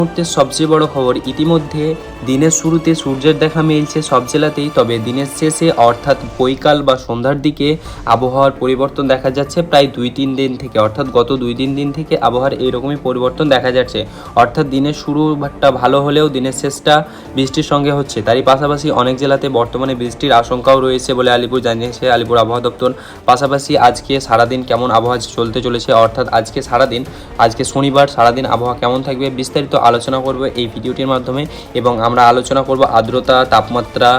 মুহূর্তের সবচেয়ে বড় খবর, ইতিমধ্যে দিনের শুরুতে সূর্যের দেখা মিলছে সব জেলাতেই, তবে দিনের শেষে অর্থাৎ বৈকাল বা সন্ধ্যার দিকে আবহাওয়ার পরিবর্তন দেখা যাচ্ছে প্রায় 2-3 দিন থেকে, অর্থাৎ গত 2-3 দিন থেকে আবহাওয়ার এইরকমই পরিবর্তন দেখা যাচ্ছে। অর্থাৎ দিনের শুরুটা ভালো হলেও দিনের শেষটা বৃষ্টির সঙ্গে হচ্ছে। তারই পাশাপাশি অনেক জেলাতে বর্তমানে বৃষ্টির আশঙ্কাও রয়েছে বলে আলিপুর জানিয়েছে আলিপুর আবহাওয়া দপ্তর। পাশাপাশি আজকে সারাদিন কেমন আবহাওয়া চলতে চলেছে, অর্থাৎ আজকে সারাদিন, আজকে শনিবার সারাদিন আবহাওয়া কেমন থাকবে বিস্তারিত আলোচনা করব এই ভিডিওটির মাধ্যমে। এবং আমরা আলোচনা করব আর্দ্রতা, তাপমাত্রা,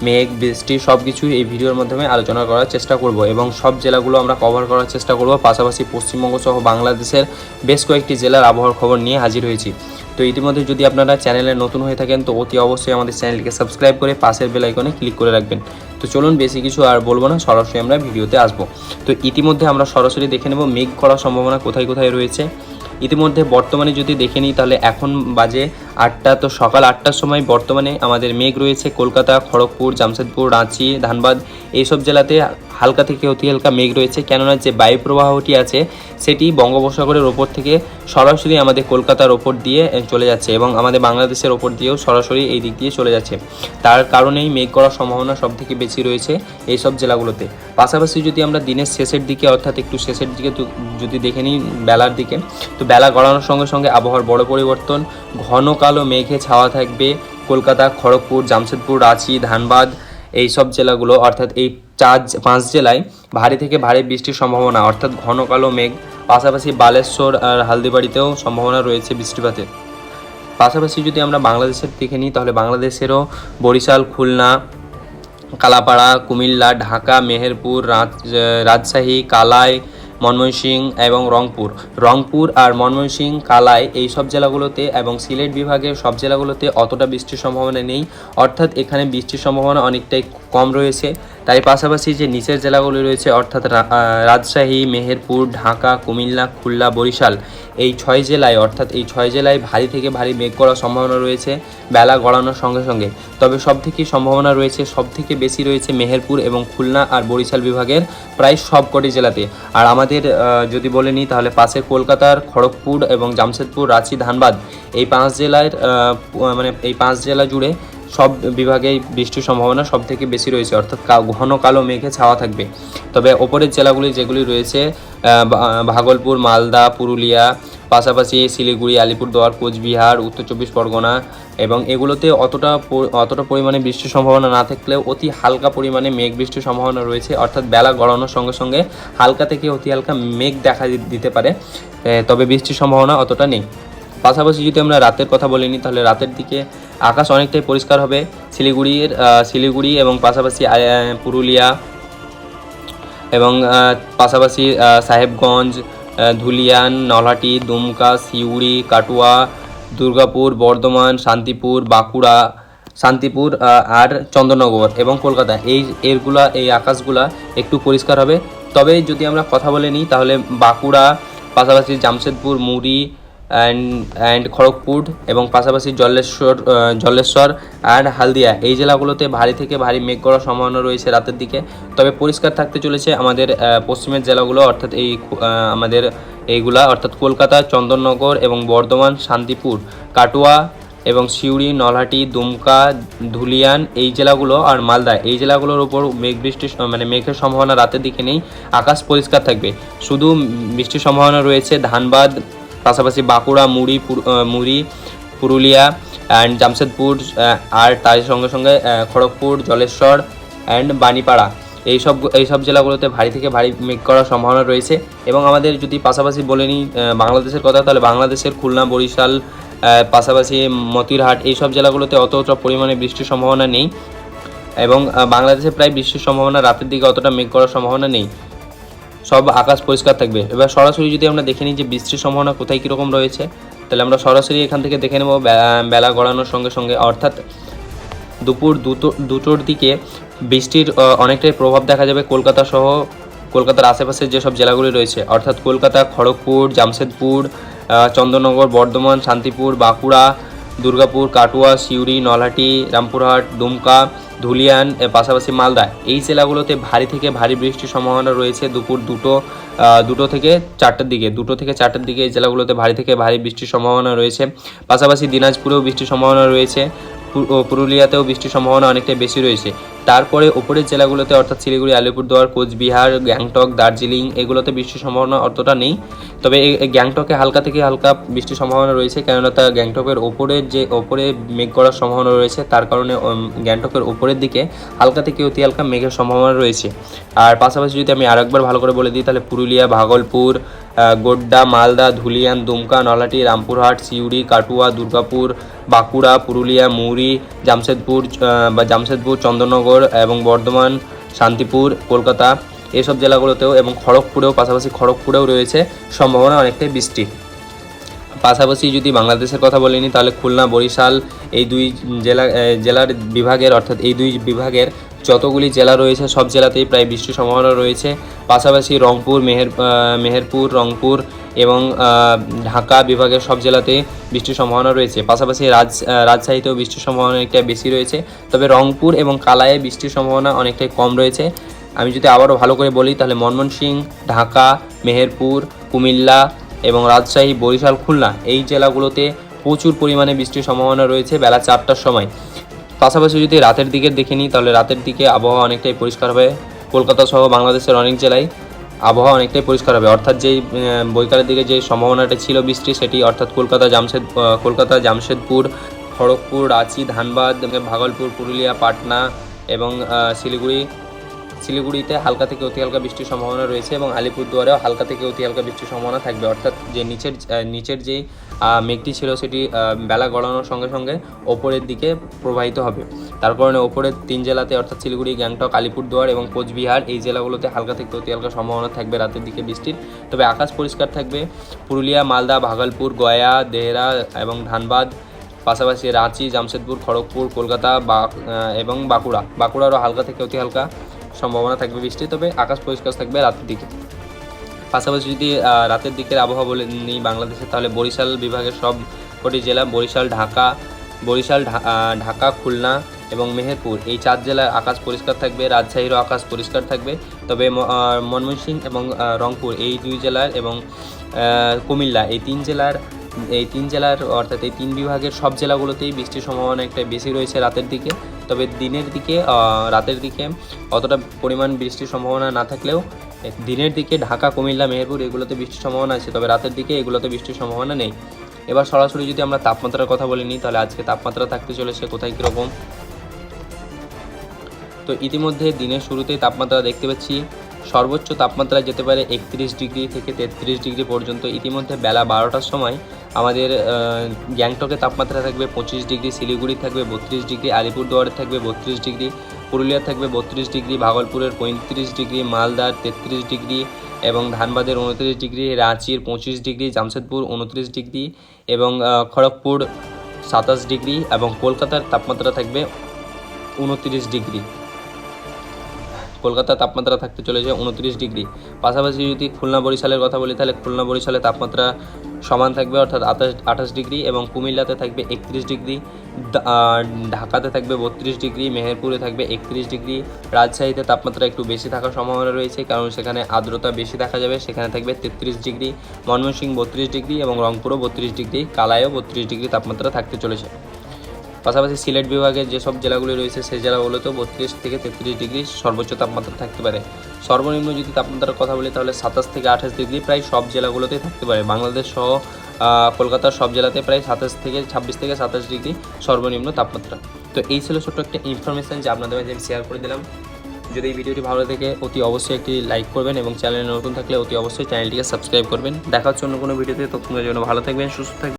মেঘ, বৃষ্টি সব কিছু এই ভিডিওর মাধ্যমে আলোচনা করার চেষ্টা করব এবং সব জেলাগুলো আমরা কভার করার চেষ্টা করব। পাশাপাশি পশ্চিমবঙ্গ সহ বাংলাদেশের বেশ কয়েকটি জেলার আবহাওয়ার খবর নিয়ে হাজির হয়েছি। তো ইতিমধ্যে যদি আপনারা চ্যানেলে নতুন হয়ে থাকেন তো অতি অবশ্যই আমাদের চ্যানেলটিকে সাবস্ক্রাইব করে পাশের বেল আইকনে ক্লিক করে রাখবেন। তো চলুন বেশি কিছু আর বলবো না, সরাসরি আমরা ভিডিওতে আসবো। তো ইতিমধ্যে আমরা সরাসরি দেখে নেব মেঘ করার সম্ভাবনা কোথায় কোথায় রয়েছে। ইতিমধ্যে বর্তমানে যদি দেখে নিই তাহলে এখন বাজে 8টা, তো সকাল 8টার সময় বর্তমানে আমাদের মেঘ রয়েছে কলকাতা, খড়গপুর, জামশেদপুর, রাঁচি, ধানবাদ এইসব জেলাতে হালকা থেকে অতি হালকা মেঘ রয়েছে। কেননা যে বায়ু প্রবাহটি আছে সেটি বঙ্গোপসাগরের ওপর থেকে সরাসরি আমাদের কলকাতার ওপর দিয়ে চলে যাচ্ছে এবং আমাদের বাংলাদেশের ওপর দিয়েও সরাসরি এই দিক দিয়ে চলে যাচ্ছে। তার কারণেই মেঘ করার সম্ভাবনা সবথেকে বেশি রয়েছে এই সব জেলাগুলোতে। পাশাপাশি যদি আমরা দিনের শেষের দিকে অর্থাৎ একটু শেষের দিকে যদি দেখে নিই বেলার দিকে, তো বেলা গড়ানোর সঙ্গে সঙ্গে আবহাওয়ার বড় পরিবর্তন, ঘন কালো মেঘে ছাওয়া থাকবে কলকাতা, খড়গপুর, জামশেদপুর, রাঁচি, ধানবাদ এই সব জেলাগুলো, অর্থাৎ এই 4-5 জেলায় ভারী থেকে ভারী বৃষ্টির সম্ভাবনা, অর্থাৎ ঘন কালো মেঘ। পাশাপাশি বালেশ্বর আর হালদিবাড়িতেও সম্ভাবনা রয়েছে বৃষ্টিপাতের। পাশাপাশি যদি আমরা বাংলাদেশের দেখে নিই তাহলে বাংলাদেশেরও বরিশাল, খুলনা, কালাপাড়া, কুমিল্লা, ঢাকা, মেহেরপুর, রাজশাহী, কালাই, ময়মনসিংহ এবং রংপুর আর ময়মনসিংহ, কালাই এই সব জেলাগুলোতে এবং সিলেট বিভাগের সব জেলাগুলোতে অতটা বৃষ্টির সম্ভাবনা নেই, অর্থাৎ এখানে বৃষ্টির সম্ভাবনা অনেকটাই কম রয়েছে। তাই পাশাপাশি যে নিচের জেলাগুলি রয়েছে অর্থাৎ রাজশাহী, মেহেরপুর, ঢাকা, কুমিল্লা, খুলনা, বরিশাল এই 6 জেলায়, অর্থাৎ এই 6 জেলায় ভারী থেকে ভারী মেঘ করার সম্ভাবনা রয়েছে বেলা গড়ানোর সঙ্গে সঙ্গে। তবে সবথেকে সম্ভাবনা রয়েছে, সবথেকে বেশি রয়েছে মেহেরপুর এবং খুলনা আর বরিশাল বিভাগের প্রায় সবকটি জেলাতে। আর আমাদের যদি বলে নিই তাহলে পাশে কলকাতার খড়গপুর এবং জামশেদপুর, রাঁচি, ধানবাদ এই 5 জেলার এই 5 জেলা জুড়ে সব বিভাগেই বৃষ্টির সম্ভাবনা সবথেকে বেশি রয়েছে, অর্থাৎ ঘন কালো মেঘে ছাওয়া থাকবে। তবে ওপরের জেলাগুলি যেগুলি রয়েছে ভাগলপুর, মালদা, পুরুলিয়া, পাশাপাশি শিলিগুড়ি, আলিপুরদুয়ার, কোচবিহার, উত্তর 24 পরগনা এবং এগুলোতে অতটা পরিমাণে বৃষ্টির সম্ভাবনা না থাকলেও অতি হালকা পরিমাণে মেঘ বৃষ্টির সম্ভাবনা রয়েছে, অর্থাৎ বেলা গড়ানোর সঙ্গে সঙ্গে হালকা থেকে অতি হালকা মেঘ দেখা দিতে পারে, তবে বৃষ্টির সম্ভাবনা অতটা নেই। পাশাপাশি যদি আমরা রাতের কথা বলে নিই তাহলে রাতের দিকে আকাশ অনেকটাই পরিষ্কার হবে শিলিগুড়ি এবং পাশাপাশি পুরুলিয়া এবং পাশাপাশি সাহেবগঞ্জ, ধুলিয়ান, নলহাটি, দুমকা, সিউড়ি, কাটুয়া, দুর্গাপুর, বর্ধমান, শান্তিপুর, বাঁকুড়া, আর চন্দননগর এবং কলকাতা এই আকাশগুলা একটু পরিষ্কার হবে। তবে যদি আমরা কথা বলে নিই তাহলে বাঁকুড়া, পাশাপাশি জামশেদপুর, মুড়ি অ্যান্ড খড়গপুর এবং পাশাপাশি জলেশ্বর আর হালদিয়া এই জেলাগুলোতে ভারী থেকে ভারী মেঘ করার সম্ভাবনা রয়েছে রাতের দিকে। তবে পরিষ্কার থাকতে চলেছে আমাদের পশ্চিমের জেলাগুলো, অর্থাৎ আমাদের এইগুলা অর্থাৎ কলকাতা, চন্দননগর এবং বর্ধমান, শান্তিপুর, কাটুয়া এবং সিউড়ি, নলহাটি, দুমকা, ধুলিয়ান এই জেলাগুলো আর মালদা এই জেলাগুলোর উপর মেঘের সম্ভাবনা রাতের দিকে নেই, আকাশ পরিষ্কার থাকবে। শুধু বৃষ্টির সম্ভাবনা রয়েছে ধানবাদ, পাশাপাশি বাঁকুড়া, মুড়ি, পুরুলিয়া অ্যান্ড জামশেদপুর আর তার সঙ্গে সঙ্গে খড়গপুর, জলেশ্বর অ্যান্ড বাণীপাড়া এইসব জেলাগুলোতে ভারী থেকে ভারী মেঘ করার সম্ভাবনা রয়েছে। এবং আমাদের যদি পাশাপাশি বলে নিই বাংলাদেশের কথা, তাহলে বাংলাদেশের খুলনা, বরিশাল, পাশাপাশি মতিরহাট এইসব জেলাগুলোতে অতটা পরিমাণে বৃষ্টির সম্ভাবনা নেই এবং বাংলাদেশে প্রায় বৃষ্টির সম্ভাবনা রাতের দিকে অতটা মেঘ করার সম্ভাবনা নেই, সব আকাশ পরিষ্কার থাকবে। এবার সরাসরি যদি আমরা দেখে নিই যে বৃষ্টির সম্ভাবনা কোথায় কীরকম রয়েছে, তাহলে আমরা সরাসরি এখান থেকে দেখে নেব বেলা গড়ানোর সঙ্গে সঙ্গে, অর্থাৎ দুপুর দুটোর দিকে বৃষ্টির অনেকটাই প্রভাব দেখা যাবে কলকাতার আশেপাশের যেসব জেলাগুলি রয়েছে, অর্থাৎ কলকাতা, খড়গপুর, জামশেদপুর, চন্দননগর, বর্ধমান, শান্তিপুর, বাঁকুড়া, দুর্গাপুর, কাটুয়া, সিউড়ি, নলহাটি, রামপুরহাট, দুমকা ধুলিয়ান পাশাপাশি মালদা এই জেলাগুলোতে ভারী থেকে ভারী বৃষ্টির সম্ভাবনা রয়েছে দুপুর দুটো থেকে চারটার দিকে এই জেলাগুলোতে ভারী থেকে ভারী বৃষ্টির সম্ভাবনা রয়েছে। পাশাপাশি দিনাজপুরেও বৃষ্টির সম্ভাবনা রয়েছে, পুরুলিয়াতেও বৃষ্টির সম্ভাবনা অনেকটাই বেশি রয়েছে। তারপরে ওপরের জেলাগুলোতে অর্থাৎ শিলিগুড়ি, আলিপুরদুয়ার, কোচবিহার, গ্যাংটক, দার্জিলিং এগুলোতে বৃষ্টির সম্ভাবনা অতটা নেই। তবে এই গ্যাংটকে হালকা থেকে হালকা বৃষ্টির সম্ভাবনা রয়েছে, কেননা তা গ্যাংটকের ওপরে মেঘ করার সম্ভাবনা রয়েছে, তার কারণে গ্যাংটকের ওপরের দিকে হালকা থেকে অতি হালকা মেঘের সম্ভাবনা রয়েছে। আর পাশাপাশি যদি আমি আরেকবার ভালো করে বলে দিই তাহলে পুরুলিয়া, ভাগলপুর, গোড্ডা, মালদা, ধুলিয়ান, দুমকা, নলহাটি, রামপুরহাট, সিউড়ি, কাটুয়া, দুর্গাপুর, বাঁকুড়া, পুরুলিয়া, মুহুরী, জামশেদপুর, চন্দননগর এবং বর্ধমান, শান্তিপুর, কলকাতা এসব জেলাগুলোতেও এবং পাশাপাশি খড়গপুরেও রয়েছে সম্ভাবনা অনেকটাই বৃষ্টির। পাশাপাশি যদি বাংলাদেশের কথা বলে নিই তাহলে খুলনা, বরিশাল এই দুই জেলার বিভাগের অর্থাৎ এই দুই বিভাগের যতগুলি জেলা রয়েছে সব জেলাতেই প্রায় বৃষ্টির সম্ভাবনা রয়েছে। পাশাপাশি রংপুর, মেহেরপুর, রংপুর এবং ঢাকা বিভাগের সব জেলাতেই বৃষ্টির সম্ভাবনা রয়েছে। পাশাপাশি রাজশাহীতেও বৃষ্টির সম্ভাবনা অনেকটা বেশি রয়েছে, তবে রংপুর এবং কালায়ে বৃষ্টির সম্ভাবনা অনেকটাই কম রয়েছে। আমি যদি আবারও ভালো করে বলি তাহলে ময়মনসিংহ, ঢাকা, মেহেরপুর, কুমিল্লা এবং রাজশাহী, বরিশাল, খুলনা এই জেলাগুলোতে প্রচুর পরিমাণে বৃষ্টির সম্ভাবনা রয়েছে বেলা 4টার সময়। পাশাপাশি যদি রাতের দিকে দেখে নিই তাহলে রাতের দিকে আবহাওয়া অনেকটাই পরিষ্কার হবে। কলকাতা সহ বাংলাদেশের অনেক জেলায় আবহাওয়া অনেকটাই পরিষ্কার হবে, অর্থাৎ যেই বৈকালের দিকে যে সম্ভাবনাটা ছিল বৃষ্টি সেটি অর্থাৎ কলকাতা, জামশেদপুর, খড়গপুর, রাঁচি, ধানবাদ, ভাগলপুর, পুরুলিয়া, পাটনা এবং শিলিগুড়িতে হালকা থেকে অতি হালকা বৃষ্টির সম্ভাবনা রয়েছে এবং আলিপুরদুয়ারেও হালকা থেকে অতি হালকা বৃষ্টির সম্ভাবনা থাকবে, অর্থাৎ যে নিচের যেই মেঘটি ছিল সেটি বেলা গড়ানোর সঙ্গে সঙ্গে ওপরের দিকে প্রবাহিত হবে। তার কারণে ওপরের 3 জেলাতে অর্থাৎ শিলিগুড়ি, গ্যাংটক, আলিপুরদুয়ার এবং কোচবিহার এই জেলাগুলোতে হালকা থেকে অতি হালকা সম্ভাবনা থাকবে রাতের দিকে বৃষ্টির। তবে আকাশ পরিষ্কার থাকবে পুরুলিয়া, মালদা, ভাগলপুর, গয়া, দেহরা এবং ধানবাদ, পাশাপাশি রাঁচি, জামশেদপুর, খড়গপুর, কলকাতা এবং বাঁকুড়ারও হালকা থেকে অতি হালকা সম্ভাবনা থাকবে বৃষ্টি, তবে আকাশ পরিষ্কার থাকবে রাতের দিকে। পাশাপাশি যদি রাতের দিকের আবহাওয়া বলে নিই বাংলাদেশে তাহলে বরিশাল বিভাগের সব কটি জেলা ঢাকা, খুলনা এবং মেহেরপুর এই 4 জেলার আকাশ পরিষ্কার থাকবে, রাজশাহীরও আকাশ পরিষ্কার থাকবে। তবে ময়মনসিংহ এবং রংপুর এই 2 জেলার এবং কুমিল্লা এই 3 জেলার অর্থাৎ এই 3 বিভাগের সব জেলাগুলোতেই বৃষ্টির সম্ভাবনা একটা বেশি রয়েছে রাতের দিকে। তবে রাতের দিকে অতটা পরিমাণ বৃষ্টির সম্ভাবনা না থাকলেও দিনের দিকে ঢাকা, কুমিল্লা, মেহেরপুর এগুলোতে বৃষ্টির সম্ভাবনা আছে, তবে রাতের দিকে এগুলোতে বৃষ্টির সম্ভাবনা নেই। এবার সরাসরি যদি আমরা তাপমাত্রার কথা বলে নিই তাহলে আজকে তাপমাত্রা থাকতে চলেছে কোথায় কীরকম। তো ইতিমধ্যে দিনের শুরুতেই তাপমাত্রা দেখতে পাচ্ছি সর্বোচ্চ তাপমাত্রা যেতে পারে 31 ডিগ্রি থেকে 33 ডিগ্রি পর্যন্ত। ইতিমধ্যে বেলা 12টার সময় আমাদের গ্যাংটকে তাপমাত্রা থাকবে 25 ডিগ্রি, শিলিগুড়ি থাকবে 32 ডিগ্রি, আলিপুরদুয়ারে থাকবে 32 ডিগ্রি, পুরুলিয়া থাকবে 32 ডিগ্রি, ভাগলপুরের 35 ডিগ্রি, মালদার 33 ডিগ্রি এবং ধানবাদের 29 ডিগ্রি, রাঁচির 25 ডিগ্রি, জামশেদপুর 29 ডিগ্রি এবং খড়গপুর 27 ডিগ্রি এবং কলকাতার তাপমাত্রা থাকবে 29 ডিগ্রি। কলকাতার তাপমাত্রা থাকতে চলেছে 29 ডিগ্রি। পাশাপাশি যদি খুলনা, বরিশালের কথা বলি তাহলে খুলনা, বরিশালে তাপমাত্রা সমান থাকবে অর্থাৎ 28 ডিগ্রি এবং কুমিল্লাতে থাকবে 31 ডিগ্রি, ঢাকাতে থাকবে 32 ডিগ্রি, মেহেরপুরে থাকবে 31 ডিগ্রি, রাজশাহীতে তাপমাত্রা একটু বেশি থাকার সম্ভাবনা রয়েছে কারণ সেখানে আর্দ্রতা বেশি দেখা যাবে, সেখানে থাকবে 33 ডিগ্রি, ময়মনসিংহ 32 ডিগ্রি এবং রংপুরও 32 ডিগ্রি, কালায়ও 32 ডিগ্রি তাপমাত্রা থাকতে চলেছে। পাশাপাশি সিলেট বিভাগের যেসব জেলাগুলি রয়েছে সেই জেলাগুলোতেও 32 থেকে 33 ডিগ্রি সর্বোচ্চ তাপমাত্রা থাকতে পারে। সর্বনিম্ন যদি তাপমাত্রার কথা বলি তাহলে 27 থেকে 28 ডিগ্রি প্রায় সব জেলাগুলোতেই থাকতে পারে। বাংলাদেশ সহ কলকাতার সব জেলাতে প্রায় 26 থেকে 27 ডিগ্রি সর্বনিম্ন তাপমাত্রা। তো এই ছিল ছোট্ট একটা ইনফরমেশান যে আপনাদের মাঝে আমি শেয়ার করে দিলাম। যদি এই ভিডিওটি ভালো লাগে অতি অবশ্যই একটি লাইক করবেন এবং চ্যানেলে নতুন থাকলে অতি অবশ্যই চ্যানেলটিকে সাবস্ক্রাইব করবেন। দেখা হচ্ছে অন্য কোনো ভিডিওতে, ততক্ষণের জন্য ভালো থাকবেন, সুস্থ থাকবেন।